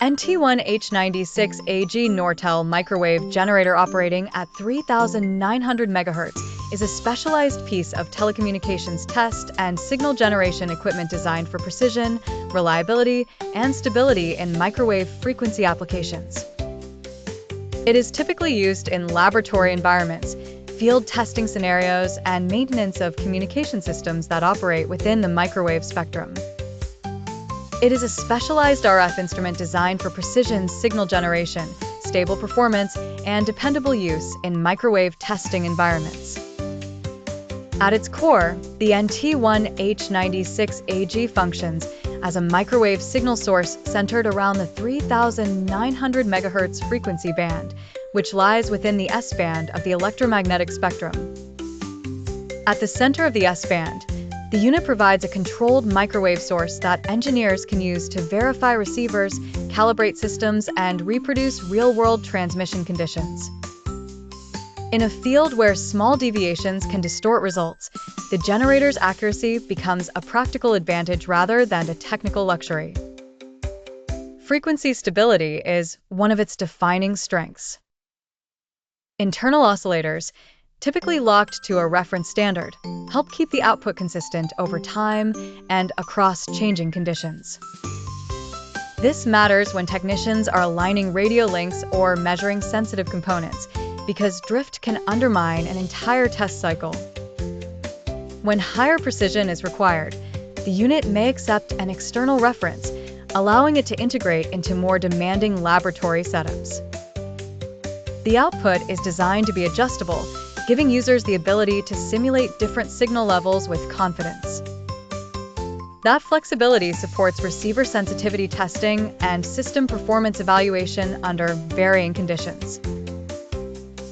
NT1H96AG Nortel microwave generator operating at 3,900 MHz is a specialized piece of telecommunications test and signal generation equipment designed for precision, reliability, and stability in microwave frequency applications. It is typically used in laboratory environments, field testing scenarios, and maintenance of communication systems that operate within the microwave spectrum. It is a specialized RF instrument designed for precision signal generation, stable performance, and dependable use in microwave testing environments. At its core, the NT1H96AG functions as a microwave signal source centered around the 3,900 MHz frequency band, which lies within the S-band of the electromagnetic spectrum. At the center of the S-band, the unit provides a controlled microwave source that engineers can use to verify receivers, calibrate systems, and reproduce real-world transmission conditions. In a field where small deviations can distort results, the generator's accuracy becomes a practical advantage rather than a technical luxury. Frequency stability is one of its defining strengths. Internal oscillators, typically locked to a reference standard, help keep the output consistent over time and across changing conditions. This matters when technicians are aligning radio links or measuring sensitive components, because drift can undermine an entire test cycle. When higher precision is required, the unit may accept an external reference, allowing it to integrate into more demanding laboratory setups. The output is designed to be adjustable, giving users the ability to simulate different signal levels with confidence. That flexibility supports receiver sensitivity testing and system performance evaluation under varying conditions.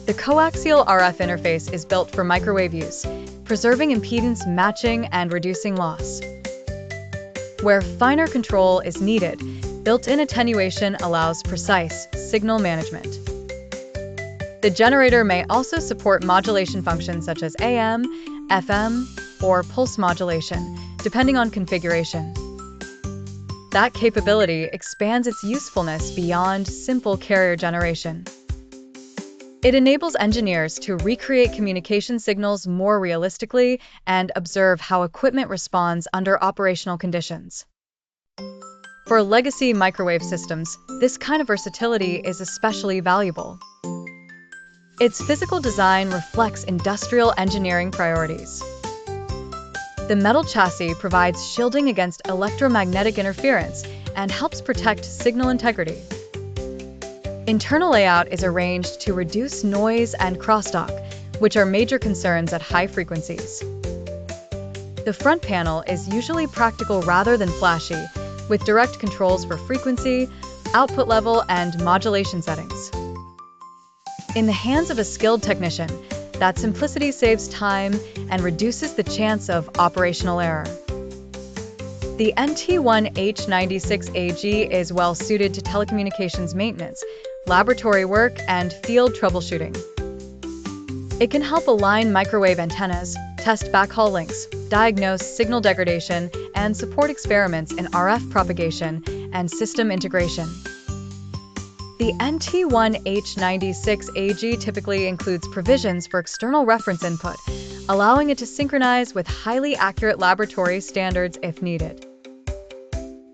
The coaxial RF interface is built for microwave use, preserving impedance matching and reducing loss. Where finer control is needed, built-in attenuation allows precise signal management. The generator may also support modulation functions such as AM, FM, or pulse modulation, depending on configuration. That capability expands its usefulness beyond simple carrier generation. It enables engineers to recreate communication signals more realistically and observe how equipment responds under operational conditions. For legacy microwave systems, this kind of versatility is especially valuable. Its physical design reflects industrial engineering priorities. The metal chassis provides shielding against electromagnetic interference and helps protect signal integrity. Internal layout is arranged to reduce noise and crosstalk, which are major concerns at high frequencies. The front panel is usually practical rather than flashy, with direct controls for frequency, output level, and modulation settings. In the hands of a skilled technician, that simplicity saves time and reduces the chance of operational error. The NT1H96AG is well suited to telecommunications maintenance, laboratory work, and field troubleshooting. It can help align microwave antennas, test backhaul links, diagnose signal degradation, and support experiments in RF propagation and system integration. The NT1H96AG typically includes provisions for external reference input, allowing it to synchronize with highly accurate laboratory standards if needed.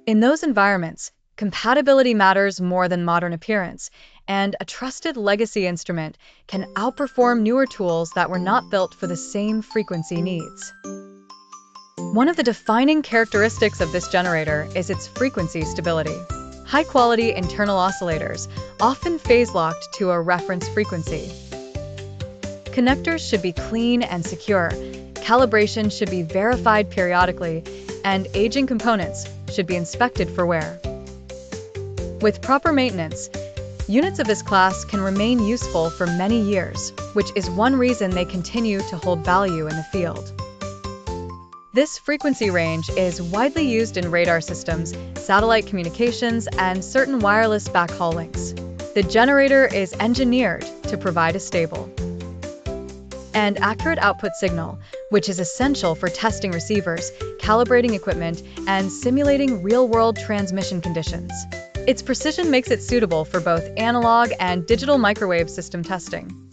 In those environments, compatibility matters more than modern appearance, and a trusted legacy instrument can outperform newer tools that were not built for the same frequency needs. One of the defining characteristics of this generator is its frequency stability. High-quality internal oscillators, often phase-locked to a reference frequency. Connectors should be clean and secure, calibration should be verified periodically, and aging components should be inspected for wear. With proper maintenance, units of this class can remain useful for many years, which is one reason they continue to hold value in the field. This frequency range is widely used in radar systems, satellite communications, and certain wireless backhaul links. The generator is engineered to provide a stable and accurate output signal, which is essential for testing receivers, calibrating equipment, and simulating real-world transmission conditions. Its precision makes it suitable for both analog and digital microwave system testing.